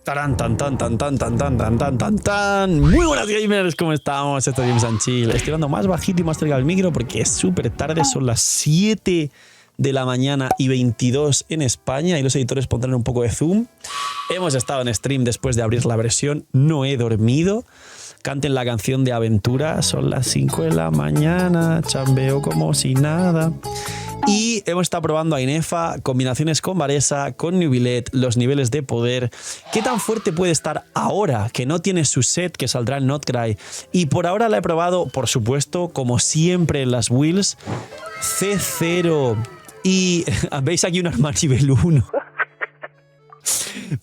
Tarán, tan, tan, tan, tan, tan, tan, tan, tan, tan, tan. Muy buenas gamers, ¿cómo estamos? Esto es Games and Chill. Estoy hablando más bajito y más cerca del micro porque es súper tarde, son las 7 de la mañana y 22 en España y los editores pondrán un poco de zoom. Hemos estado en stream después de abrir la versión, no he dormido. Canten la canción de Aventura, son las 5 de la mañana, chambeo como si nada. Y hemos estado probando a Inefa, combinaciones con Varesa, con Nubilet, los niveles de poder. ¿Qué tan fuerte puede estar ahora que no tiene su set que saldrá en Notcry? Y por ahora la he probado, por supuesto, como siempre en las wheels, C0. Y veis aquí un arma nivel 1.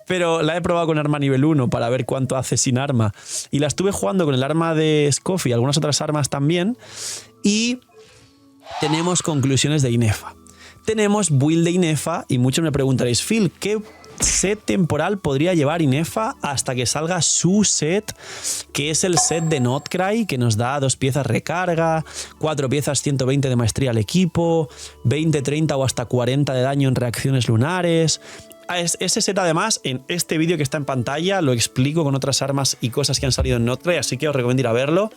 Pero la he probado con arma nivel 1 para ver cuánto hace sin arma. Y la estuve jugando con el arma de Scoff y algunas otras armas también. Y tenemos conclusiones de Inefa. Tenemos build de Inefa y muchos me preguntaréis, Phil, ¿qué set temporal podría llevar Inefa hasta que salga su set, que es el set de Notcry, que nos da 2 piezas recarga, 4 piezas 120 de maestría al equipo, 20, 30 o hasta 40 de daño en reacciones lunares? Ese set además en este vídeo que está en pantalla lo explico con otras armas y cosas que han salido en Notcry, así que os recomiendo ir a verlo,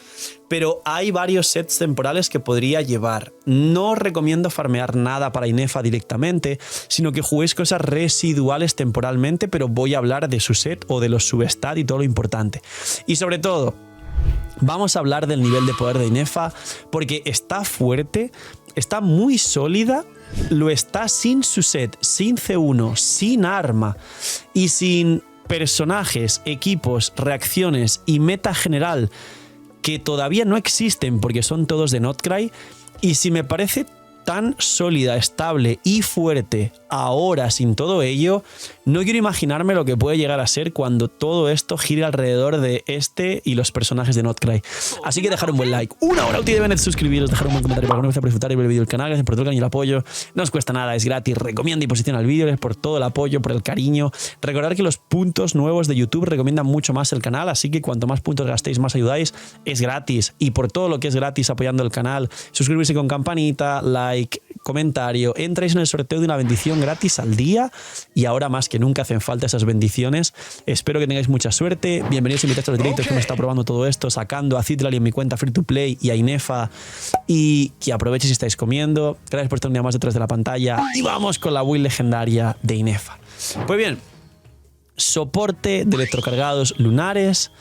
pero hay varios sets temporales que podría llevar. No os recomiendo farmear nada para Inefa directamente, sino que juguéis cosas residuales temporalmente, pero voy a hablar de su set o de los substat y todo lo importante. Y sobre todo, vamos a hablar del nivel de poder de Inefa porque está fuerte, está muy sólida. Lo está sin su set, sin C1, sin arma y sin personajes, equipos, reacciones y meta general que todavía no existen porque son todos de Notcry. Y si me parece tan sólida, estable y fuerte ahora sin todo ello, no quiero imaginarme lo que puede llegar a ser cuando todo esto gire alrededor de este y los personajes de Notcry. Así que dejar un buen like, una hora útil de Bennett, suscribiros, dejar un buen comentario para que no empecé a disfrutar y ver el vídeo del canal. Gracias por todo el cariño y el apoyo, no os cuesta nada, es gratis, recomienda y posiciona el vídeo, gracias por todo el apoyo, por el cariño. Recordad que los puntos nuevos de YouTube recomiendan mucho más el canal, así que cuanto más puntos gastéis, más ayudáis, es gratis. Y por todo lo que es gratis apoyando el canal, suscribirse con campanita, like, comentario, entráis en el sorteo de una bendición gratis al día y ahora más que nunca hacen falta esas bendiciones. Espero que tengáis mucha suerte. Bienvenidos y invitados a los directos que hemos estado probando todo esto, sacando a Citlali en mi cuenta Free to Play y a Inefa, y que aprovechéis si estáis comiendo. Gracias por estar un día más detrás de la pantalla y vamos con la build legendaria de Inefa. Pues bien, soporte de electrocargados lunares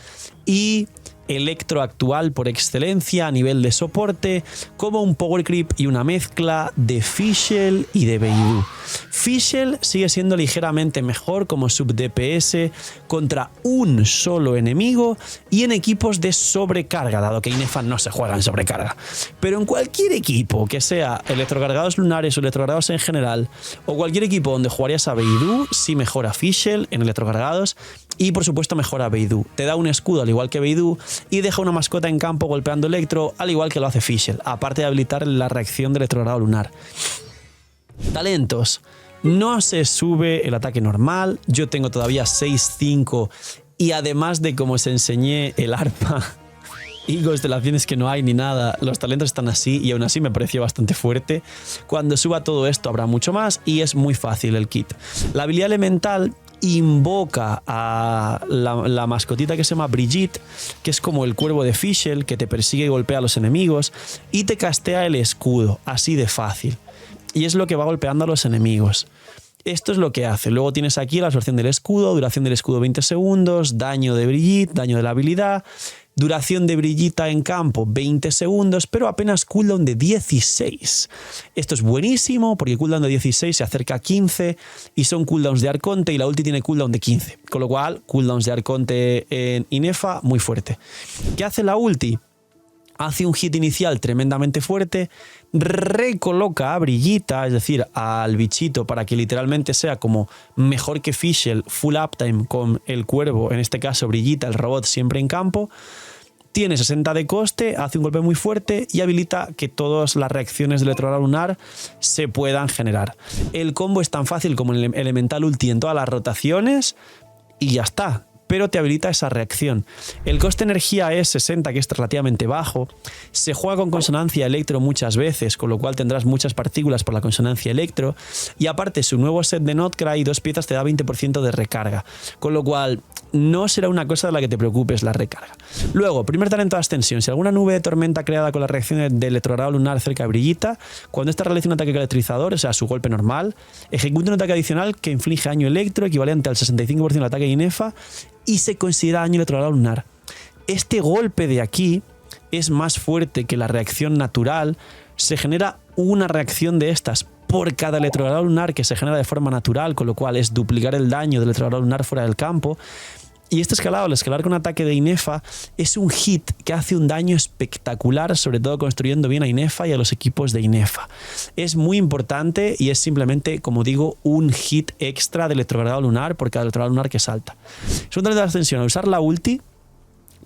y electro actual por excelencia a nivel de soporte, como un power creep y una mezcla de Fischl y de Beidou. Fischl sigue siendo ligeramente mejor como sub DPS contra un solo enemigo y en equipos de sobrecarga, dado que Inefa no se juega en sobrecarga. Pero en cualquier equipo que sea electrocargados lunares o electrocargados en general, o cualquier equipo donde jugarías a Beidou, sí mejora Fischl en electrocargados. Y por supuesto mejora Beidou. Te da un escudo al igual que Beidou y deja una mascota en campo golpeando electro al igual que lo hace Fischl, aparte de habilitar la reacción del electrocargado lunar. Talentos. No se sube el ataque normal. Yo tengo todavía 6-5 y además de como os enseñé el arma y constelaciones que no hay ni nada, los talentos están así y aún así me pareció bastante fuerte. Cuando suba todo esto habrá mucho más y es muy fácil el kit. La habilidad elemental invoca a la mascotita que se llama Brigitte, que es como el cuervo de Fischl, que te persigue y golpea a los enemigos, y te castea el escudo, así de fácil. Y es lo que va golpeando a los enemigos. Esto es lo que hace. Luego tienes aquí la absorción del escudo, duración del escudo 20 segundos, daño de Brigitte, daño de la habilidad, duración de Brigitte en campo 20 segundos, pero apenas cooldown de 16. Esto es buenísimo porque cooldown de 16 se acerca a 15 y son cooldowns de Arconte y la ulti tiene cooldown de 15. Con lo cual, cooldowns de Arconte en Inefa muy fuerte. ¿Qué hace la ulti? Hace un hit inicial tremendamente fuerte, recoloca a Brigitte, es decir, al bichito, para que literalmente sea como mejor que Fischl, full uptime con el cuervo, en este caso Brigitte, el robot siempre en campo. Tiene 60 de coste, hace un golpe muy fuerte y habilita que todas las reacciones del electrocargado lunar se puedan generar. El combo es tan fácil como el elemental ulti en todas las rotaciones y ya está. pero te habilita esa reacción. El coste de energía es 60, que es relativamente bajo. Se juega con consonancia electro muchas veces, con lo cual tendrás muchas partículas por la consonancia electro. Y aparte, su nuevo set de Notcry, 2 piezas, te da 20% de recarga. Con lo cual, no será una cosa de la que te preocupes la recarga. Luego, primer talento de ascensión. Si alguna nube de tormenta creada con la reacción de electrogrado lunar cerca de Brillita, cuando esta realiza un ataque electrizador, o sea, su golpe normal, ejecuta un ataque adicional que inflige daño electro equivalente al 65% del ataque de Inefa y se considera daño electrogrado lunar. Este golpe de aquí es más fuerte que la reacción natural. Se genera una reacción de estas por cada electrogrado lunar que se genera de forma natural, con lo cual es duplicar el daño del electrogrado lunar fuera del campo. Y este escalado, al escalar con ataque de Inefa, es un hit que hace un daño espectacular, sobre todo construyendo bien a Inefa y a los equipos de Inefa. Es muy importante y es simplemente, como digo, un hit extra de electrogrado lunar por cada electrogrado lunar que salta. Es un talento de ascensión. Al usar la ulti,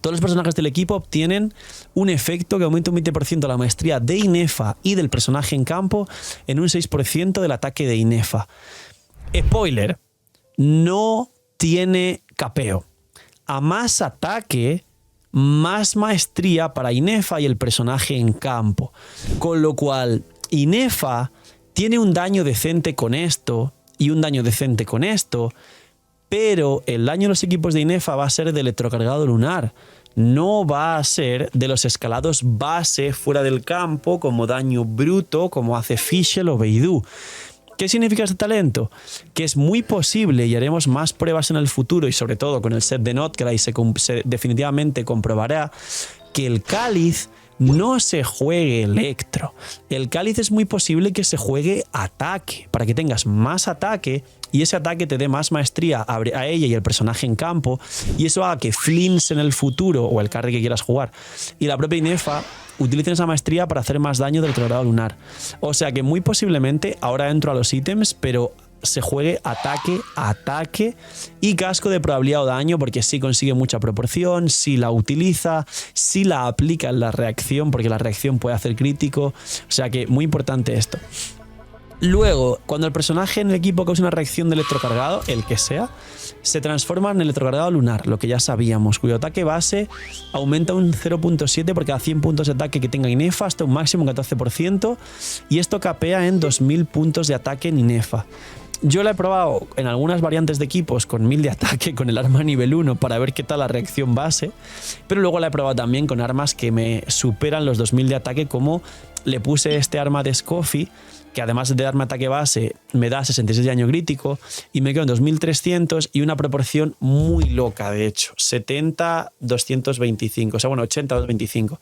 todos los personajes del equipo obtienen un efecto que aumenta un 20% la maestría de Inefa y del personaje en campo en un 6% del ataque de Inefa. Spoiler, no tiene capeo. A más ataque, más maestría para Inefa y el personaje en campo. Con lo cual, Inefa tiene un daño decente con esto y un daño decente con esto, pero el daño de los equipos de Inefa va a ser de electrocargado lunar. No va a ser de los escalados base fuera del campo como daño bruto, como hace Fischl o Beidou. ¿Qué significa este talento? Que es muy posible, y haremos más pruebas en el futuro, y sobre todo con el set de Notcry se definitivamente comprobará, que el cáliz no se juegue electro. El cáliz es muy posible que se juegue ataque, para que tengas más ataque y ese ataque te dé más maestría a ella y el personaje en campo, y eso haga que Flims en el futuro, o el carry que quieras jugar, y la propia Inefa utilicen esa maestría para hacer más daño del electrogrado lunar. O sea que muy posiblemente, ahora entro a los ítems, pero se juegue ataque, ataque y casco de probabilidad o daño, porque sí consigue mucha proporción, sí la utiliza, sí la aplica en la reacción, porque la reacción puede hacer crítico. O sea que muy importante esto. Luego, cuando el personaje en el equipo causa una reacción de electrocargado, el que sea, se transforma en electrocargado lunar, lo que ya sabíamos, cuyo ataque base aumenta un 0.7 por cada 100 puntos de ataque que tenga Inefa hasta un máximo un 14%, y esto capea en 2000 puntos de ataque en Inefa. Yo la he probado en algunas variantes de equipos con 1000 de ataque con el arma nivel 1 para ver qué tal la reacción base, pero luego la he probado también con armas que me superan los 2000 de ataque, como le puse este arma de Scoffy, que además de darme ataque base me da 66 de daño crítico y me quedo en 2300 y una proporción muy loca, de hecho, 70-225, o sea, bueno, 80-225.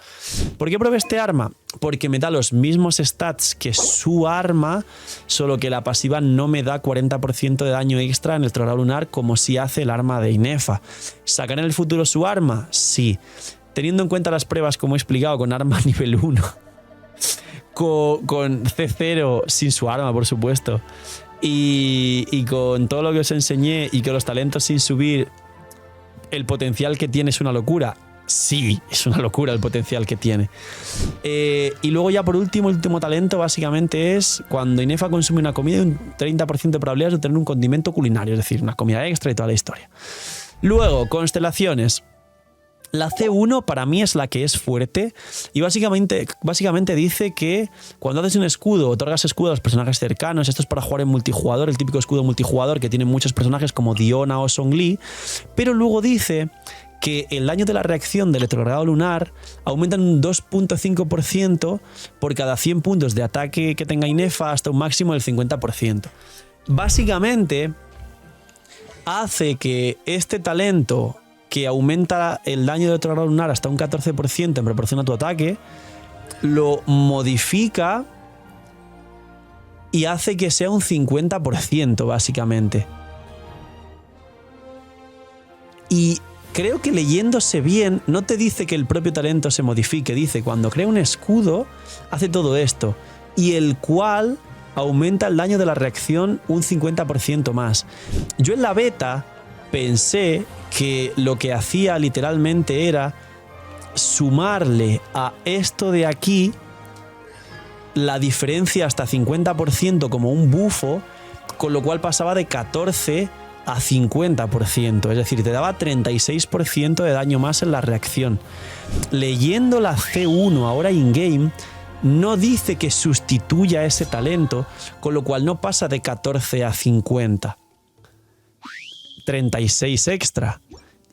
¿Por qué probé este arma? Porque me da los mismos stats que su arma, solo que la pasiva no me da 40% de daño extra en el electrogrado lunar como si hace el arma de Inefa. ¿Sacaré en el futuro su arma? Sí. Teniendo en cuenta las pruebas, como he explicado, con arma nivel 1, con C0 sin su arma, por supuesto, y con todo lo que os enseñé y que los talentos sin subir, el potencial que tiene es una locura. Sí, es una locura el potencial que tiene. Y luego ya por último, el último talento básicamente es cuando Inefa consume una comida y un 30% de probabilidades de tener un condimento culinario, es decir, una comida extra y toda la historia. Luego, constelaciones. La C1 para mí es la que es fuerte y básicamente dice que cuando haces un escudo, otorgas escudo a los personajes cercanos. Esto es para jugar en multijugador, el típico escudo multijugador que tiene muchos personajes como Diona o Zhongli, pero luego dice que el daño de la reacción del electrocargado lunar aumenta en un 2.5% por cada 100 puntos de ataque que tenga Inefa hasta un máximo del 50%. Básicamente hace que este talento, que aumenta el daño de electrocargado lunar hasta un 14% en proporción a tu ataque, lo modifica y hace que sea un 50% básicamente. Y creo que leyéndose bien, no te dice que el propio talento se modifique, dice cuando crea un escudo hace todo esto, y el cual aumenta el daño de la reacción un 50% más. Yo en la beta pensé que lo que hacía literalmente era sumarle a esto de aquí la diferencia hasta 50% como un bufo, con lo cual pasaba de 14 a 50%, es decir, te daba 36% de daño más en la reacción. Leyendo la C1 ahora in-game, no dice que sustituya ese talento, con lo cual no pasa de 14 a 50. 36 extra.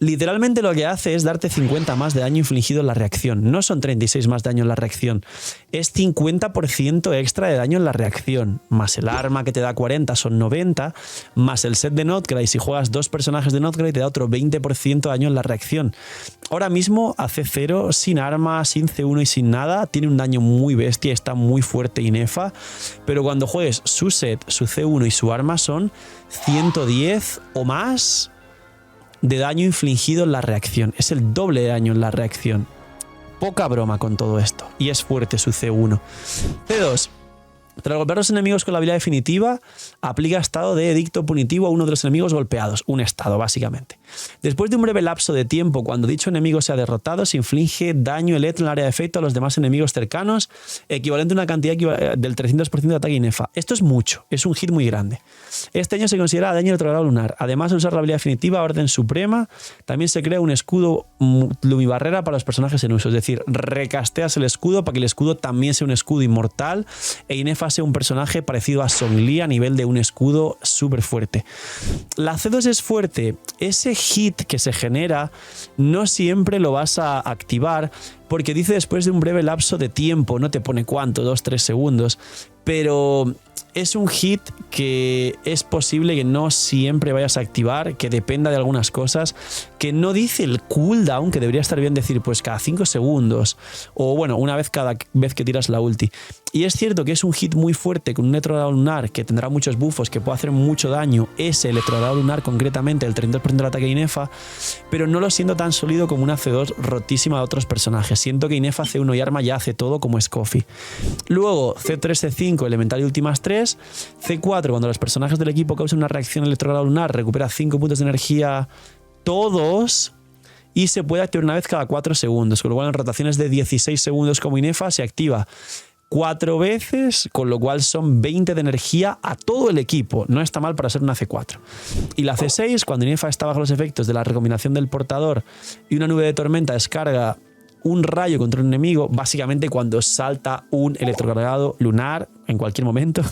Literalmente lo que hace es darte 50 más de daño infligido en la reacción. No son 36 más daño en la reacción. Es 50% extra de daño en la reacción. Más el arma que te da 40 son 90. Más el set de Notcry. Si juegas 2 personajes de Notcry te da otro 20% de daño en la reacción. Ahora mismo a C0, sin arma, sin C1 y sin nada, tiene un daño muy bestia. Está muy fuerte Inefa. Pero cuando juegues su set, su C1 y su arma son 110 o más de daño infligido en la reacción. Es el doble de daño en la reacción. Poca broma con todo esto. Y es fuerte su C1. C2. Tras golpear a los enemigos con la habilidad definitiva, aplica estado de edicto punitivo a uno de los enemigos golpeados. Un estado, básicamente. Después de un breve lapso de tiempo, cuando dicho enemigo sea derrotado, se inflige daño electro en el área de efecto a los demás enemigos cercanos, equivalente a una cantidad del 300% de ataque Inefa. Esto es mucho, es un hit muy grande. Este daño se considera daño retrogrado lunar. Además de usar la habilidad definitiva, Orden Suprema, también se crea un escudo lumibarrera para los personajes en uso. Es decir, recasteas el escudo para que el escudo también sea un escudo inmortal e Inefa sea un personaje parecido a Zhongli a nivel de un escudo súper fuerte. La C2 es fuerte. Ese hit que se genera no siempre lo vas a activar porque dice después de un breve lapso de tiempo, no te pone cuánto, 2-3 segundos, pero es un hit que es posible que no siempre vayas a activar, que dependa de algunas cosas, que no dice el cooldown, que debería estar bien decir pues cada 5 segundos o bueno, una vez cada vez que tiras la ulti. Y es cierto que es un hit muy fuerte con un electrogrado lunar que tendrá muchos buffos, que puede hacer mucho daño, ese electrogrado lunar concretamente, el 32% del ataque de Inefa, pero no lo siento tan sólido como una C2 rotísima de otros personajes. Siento que Inefa C1 y arma ya hace todo como Scoffy. Luego C3, C5, elemental y últimas 3. C4, cuando los personajes del equipo causan una reacción electrogrado lunar, recupera 5 puntos de energía todos y se puede activar una vez cada 4 segundos, con lo cual en rotaciones de 16 segundos como Inefa se activa 4 veces, con lo cual son 20 de energía a todo el equipo. No está mal para ser una C4. Y la C6, cuando Inefa está bajo los efectos de la recombinación del portador y una nube de tormenta descarga un rayo contra un enemigo, básicamente cuando salta un electrocargado lunar en cualquier momento.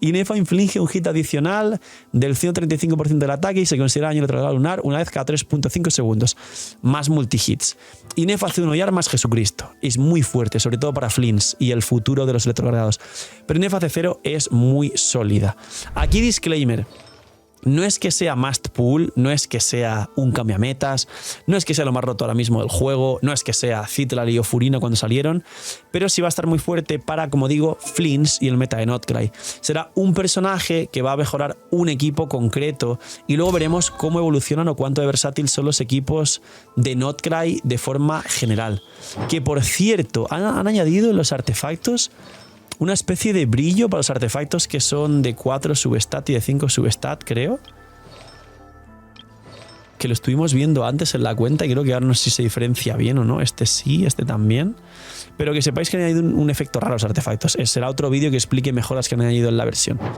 Inefa inflige un hit adicional del 135% del ataque y se considera daño electrocargado lunar una vez cada 3.5 segundos. Más multihits. Inefa C1 y arma es Jesucristo. Es muy fuerte, sobre todo para Flins y el futuro de los electrocargados. Pero Inefa C0 es muy sólida. Aquí disclaimer. No es que sea must pull, no es que sea un cambiametas, no es que sea lo más roto ahora mismo del juego, no es que sea Citlali o Furina cuando salieron, pero sí va a estar muy fuerte para, como digo, Flins y el meta de Notcry. Será un personaje que va a mejorar un equipo concreto y luego veremos cómo evolucionan o cuánto de versátil son los equipos de Notcry de forma general. Que por cierto, han añadido en los artefactos una especie de brillo para los artefactos que son de 4 substat y de 5 substat, creo. Que lo estuvimos viendo antes en la cuenta y creo que ahora no sé si se diferencia bien o no. Este sí, este también. Pero que sepáis que han añadido un efecto raro a los artefactos. Será otro vídeo que explique mejoras que han añadido en la versión. No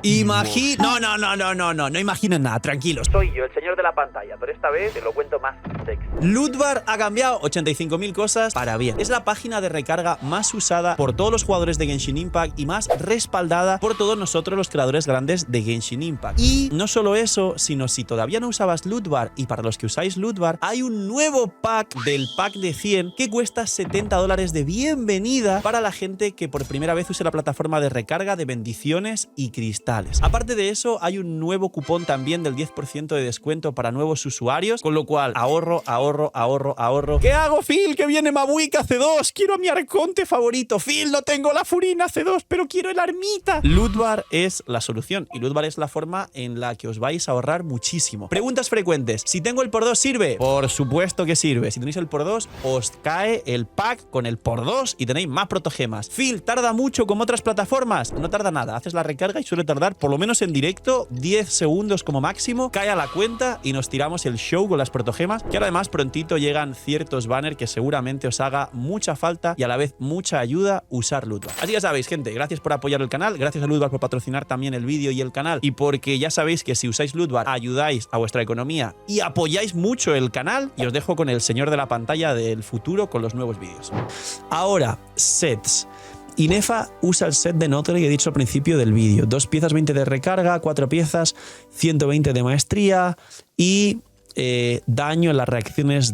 imagines nada, tranquilos. Soy yo, el señor de la pantalla, pero esta vez te lo cuento más sexy. Lootbar ha cambiado 85.000 cosas para bien. Es la página de recarga más usada por todos los jugadores de Genshin Impact y más respaldada por todos nosotros los creadores grandes de Genshin Impact. Y no solo eso, sino si todavía no usabas Lootbar y para los que usáis Lootbar, hay un nuevo pack del pack de 100 que cuesta $70 de bienvenida para la gente que por primera vez use la plataforma de recarga de bendiciones y cristales. Aparte de eso, hay un nuevo cupón también del 10% de descuento para nuevos usuarios, con lo cual ahorro. ¿Qué hago, Phil? Que viene Mabuika C2. Quiero a mi arconte favorito. Phil, no tengo la Furina C2, pero quiero el armita. Lootbar es la solución y Lootbar es la forma en la que os vais a ahorrar muchísimo. Preguntas frecuentes. Si tengo el por 2, ¿sirve? Por supuesto que sirve. Si tenéis el por 2, os cae el pack con el por 2 y tenéis más protogemas. Phil, ¿tarda mucho como otras plataformas? No tarda nada. Haces la recarga y suele tardar, por lo menos en directo, 10 segundos como máximo. Cae a la cuenta y nos tiramos el show con las protogemas, que ahora Pero además prontito llegan ciertos banners que seguramente os haga mucha falta y a la vez mucha ayuda usar Lootbar. Así que ya sabéis, gente, gracias por apoyar el canal, gracias a Lootbar por patrocinar también el vídeo y el canal, y porque ya sabéis que si usáis Lootbar ayudáis a vuestra economía y apoyáis mucho el canal. Y os dejo con el señor de la pantalla del futuro con los nuevos vídeos. Ahora, sets. Inefa usa el set de Notary que he dicho al principio del vídeo. 2 piezas 20 de recarga, 4 piezas 120 de maestría y daño en las reacciones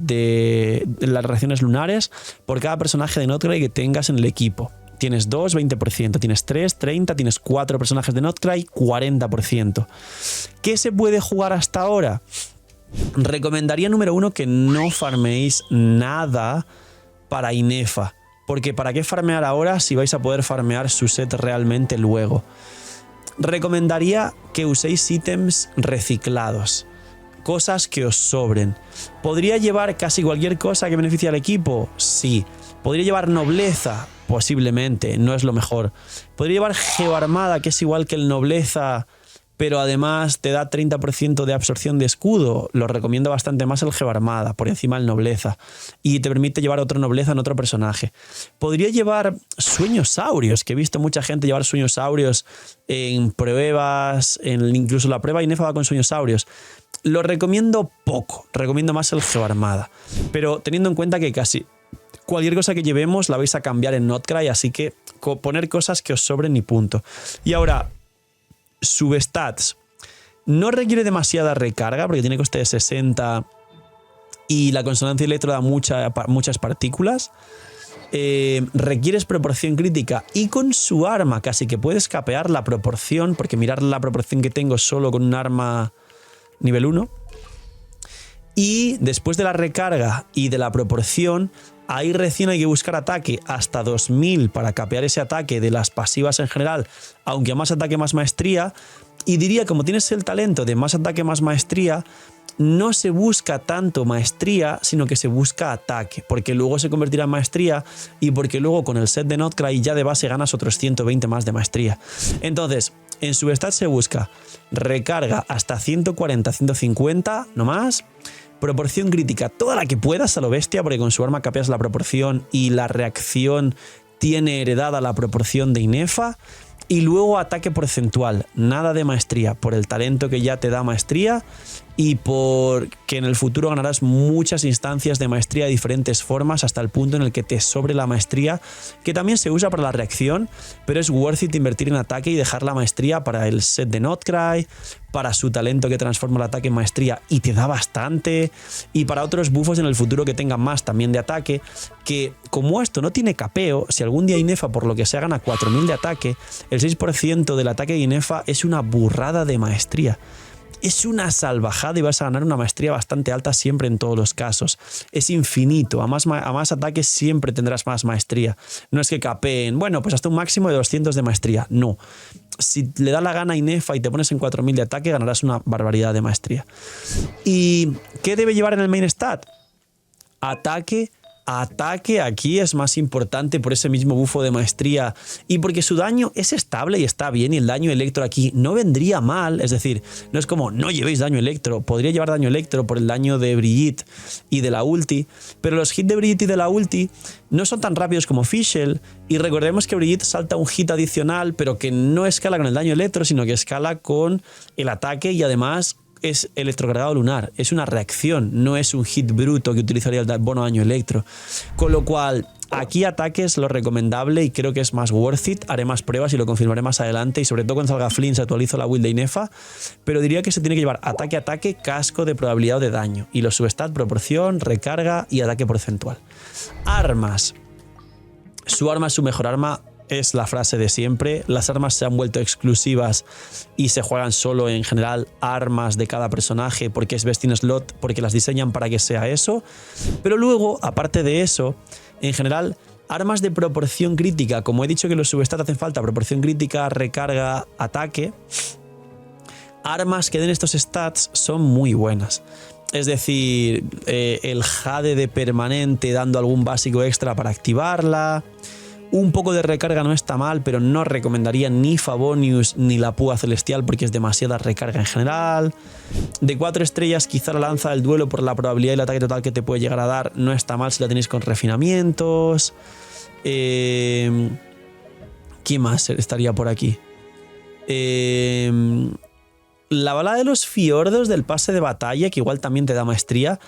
lunares por cada personaje de Notary que tengas en el equipo. Tienes 2, 20%, tienes 3, 30, tienes 4 personajes de Notcry, 40%. ¿Qué se puede jugar hasta ahora? Recomendaría número 1 que no farmeéis nada para Inefa. Porque ¿para qué farmear ahora si vais a poder farmear su set realmente luego? Recomendaría que uséis ítems reciclados. Cosas que os sobren. ¿Podría llevar casi cualquier cosa que beneficie al equipo? Sí. ¿Podría llevar nobleza? Posiblemente, no es lo mejor. ¿Podría llevar geoarmada, que es igual que el nobleza, pero además te da 30% de absorción de escudo? Lo recomiendo bastante más el geoarmada, por encima del nobleza. Y te permite llevar otro nobleza en otro personaje. Podría llevar sueños áureos, que he visto mucha gente llevar sueños áureos en pruebas, incluso la prueba Inefa va con sueños áureos. Lo recomiendo poco, recomiendo más el geoarmada. Pero teniendo en cuenta que casi cualquier cosa que llevemos la vais a cambiar en Notcry, así que poner cosas que os sobren y punto. Y ahora, substats. No requiere demasiada recarga porque tiene coste de 60 y la consonancia electro da muchas partículas. Requieres proporción crítica y con su arma casi que puedes capear la proporción, porque mirar la proporción que tengo solo con un arma nivel 1. Y después de la recarga y de la proporción, ahí recién hay que buscar ataque hasta 2000 para capear ese ataque de las pasivas en general, aunque a más ataque más maestría. Y diría, como tienes el talento de más ataque más maestría, no se busca tanto maestría, sino que se busca ataque, porque luego se convertirá en maestría y porque luego con el set de Notcry ya de base ganas otros 120 más de maestría. Entonces, en substat se busca recarga hasta 140, 150, no más. Proporción crítica, toda la que puedas a lo bestia, porque con su arma capeas la proporción y la reacción tiene heredada la proporción de Inefa. Y luego ataque porcentual, nada de maestría, por el talento que ya te da maestría y porque en el futuro ganarás muchas instancias de maestría de diferentes formas hasta el punto en el que te sobre la maestría, que también se usa para la reacción, pero es worth it invertir en ataque y dejar la maestría para el set de Notcry, para su talento que transforma el ataque en maestría y te da bastante, y para otros buffos en el futuro que tengan más también de ataque, que como esto no tiene capeo, si algún día Inefa por lo que sea gana 4000 de ataque, el 6% del ataque de Inefa es una burrada de maestría. Es una salvajada y vas a ganar una maestría bastante alta siempre en todos los casos. Es infinito. A más ataques siempre tendrás más maestría. No es que capeen, bueno, pues hasta un máximo de 200 de maestría. No. Si le da la gana a Inefa y te pones en 4000 de ataque, ganarás una barbaridad de maestría. ¿Y qué debe llevar en el main stat? Ataque. Ataque aquí es más importante por ese mismo bufo de maestría y porque su daño es estable y está bien, y el daño electro aquí no vendría mal, es decir, no es como no llevéis daño electro, podría llevar daño electro por el daño de Brigitte y de la ulti, pero los hits de Brigitte y de la ulti no son tan rápidos como Fischl, y recordemos que Brigitte salta un hit adicional pero que no escala con el daño electro, sino que escala con el ataque y además es electrocargado lunar, es una reacción, no es un hit bruto que utilizaría el bono daño electro. Con lo cual, aquí ataque es lo recomendable y creo que es más worth it. Haré más pruebas y lo confirmaré más adelante, y sobre todo cuando salga Flynn se actualizo la build de Inefa, pero diría que se tiene que llevar ataque, casco de probabilidad de daño y los substat, proporción, recarga y ataque porcentual. Armas. Su arma es su mejor arma. Es la frase de siempre, las armas se han vuelto exclusivas y se juegan solo en general armas de cada personaje porque es best in slot, porque las diseñan para que sea eso, pero luego, aparte de eso, en general, armas de proporción crítica, como he dicho que los substats hacen falta, proporción crítica, recarga, ataque, armas que den estos stats son muy buenas. Es decir, el Jade de permanente dando algún básico extra para activarla, Un poco de recarga no está mal, pero no recomendaría ni Favonius ni la Púa Celestial porque es demasiada recarga en general. De 4 estrellas, quizá la Lanza del Duelo por la probabilidad y el ataque total que te puede llegar a dar no está mal si la tenéis con refinamientos. ¿Quién más estaría por aquí? La bala de los fiordos del pase de batalla, que igual también te da maestría,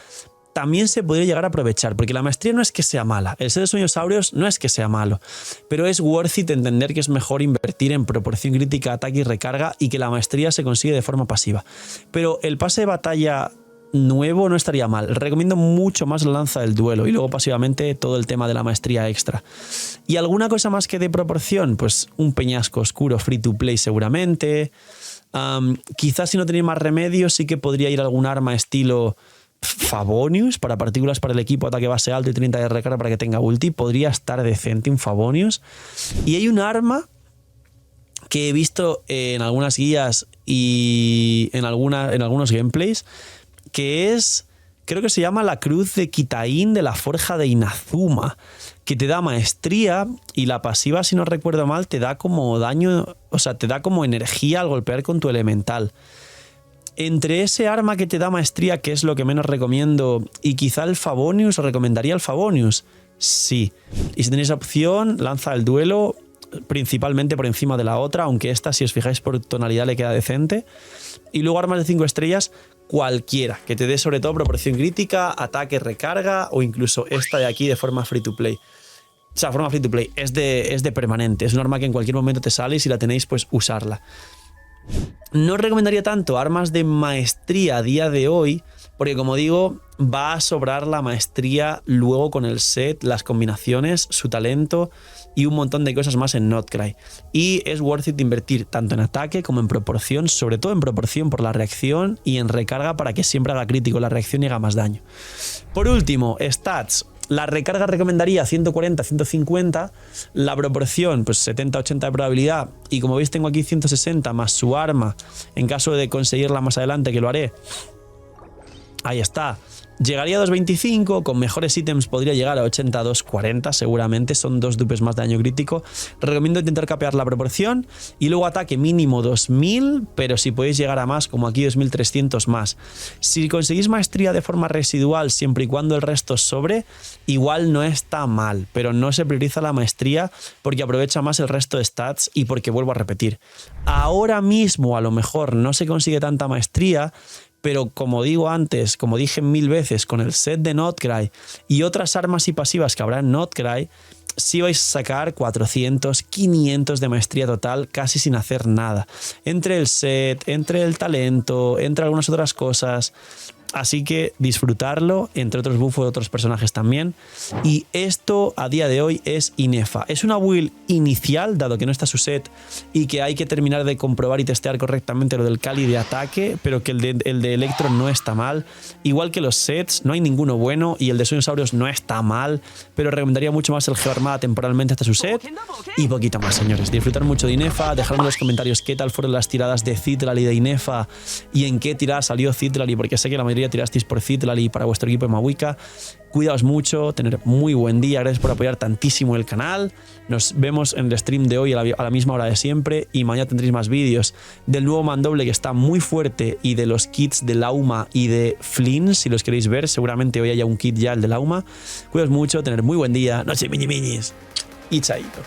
también se podría llegar a aprovechar, porque la maestría no es que sea mala, el set de sueños áureos no es que sea malo, pero es worth it entender que es mejor invertir en proporción crítica, ataque y recarga, y que la maestría se consigue de forma pasiva. Pero el pase de batalla nuevo no estaría mal. Recomiendo mucho más la Lanza del Duelo y luego pasivamente todo el tema de la maestría extra. ¿Y alguna cosa más que de proporción? Pues un peñasco oscuro free to play seguramente. Quizás si no tenéis más remedios sí que podría ir algún arma estilo Favonius para partículas para el equipo, ataque base alto y 30 de recarga para que tenga ulti. Podría estar decente un Favonius. Y hay un arma que he visto en algunas guías y en algunos gameplays, que es, creo que se llama la Cruz de Kitaín de la Forja de Inazuma, que te da maestría y la pasiva, si no recuerdo mal, te da como daño, o sea, te da como energía al golpear con tu elemental. Entre ese arma que te da maestría, que es lo que menos recomiendo, y quizá el Favonius, ¿os recomendaría el Favonius? Sí. Y si tenéis opción, Lanza del Duelo, principalmente por encima de la otra, aunque esta, si os fijáis por tonalidad, le queda decente. Y luego armas de 5 estrellas, cualquiera, que te dé sobre todo proporción crítica, ataque, recarga, o incluso esta de aquí de forma free to play. O sea, forma free to play, es de permanente, es un arma que en cualquier momento te sale y si la tenéis, pues usarla. No recomendaría tanto armas de maestría a día de hoy, porque como digo, va a sobrar la maestría luego con el set, las combinaciones, su talento y un montón de cosas más en Notcry. Y es worth it invertir tanto en ataque como en proporción, sobre todo en proporción por la reacción y en recarga para que siempre haga crítico la reacción y haga más daño. Por último, stats. La recarga recomendaría 140, 150, la proporción pues 70-80 de probabilidad, y como veis tengo aquí 160 más su arma, en caso de conseguirla más adelante, que lo haré. Ahí está. Llegaría a 225, con mejores ítems podría llegar a 80-240 seguramente, son 2 dupes más de daño crítico. Recomiendo intentar capear la proporción y luego ataque mínimo 2000, pero si podéis llegar a más, como aquí 2300 más. Si conseguís maestría de forma residual siempre y cuando el resto sobre, igual no está mal, pero no se prioriza la maestría porque aprovecha más el resto de stats y porque vuelvo a repetir. Ahora mismo a lo mejor no se consigue tanta maestría, pero como digo antes, como dije 1000 veces, con el set de Notcry y otras armas y pasivas que habrá en Notcry, sí vais a sacar 400, 500 de maestría total casi sin hacer nada. Entre el set, entre el talento, entre algunas otras cosas. Así que disfrutarlo, entre otros buffos de otros personajes también. Y esto a día de hoy es Inefa. Es una build inicial, dado que no está su set y que hay que terminar de comprobar y testear correctamente lo del Cali de ataque, pero que el de Electro no está mal. Igual que los sets, no hay ninguno bueno, y el de Sueños Áureos no está mal, pero recomendaría mucho más el Geoarmada temporalmente hasta su set. Y poquito más, señores. Disfrutar mucho de Inefa, dejadme en los comentarios qué tal fueron las tiradas de Citlali de Inefa y en qué tirada salió Citlali, porque sé que la mayoría tirasteis por Citlali para vuestro equipo de Mahuika. Cuidaos mucho, tener muy buen día, gracias por apoyar tantísimo el canal. Nos vemos en el stream de hoy a la misma hora de siempre, y mañana tendréis más vídeos del nuevo mandoble que está muy fuerte y de los kits de Lauma y de Flynn, si los queréis ver. Seguramente hoy haya un kit ya, el de Lauma. Cuidaos mucho, tener muy buen día, noche miñi miñis y chaito.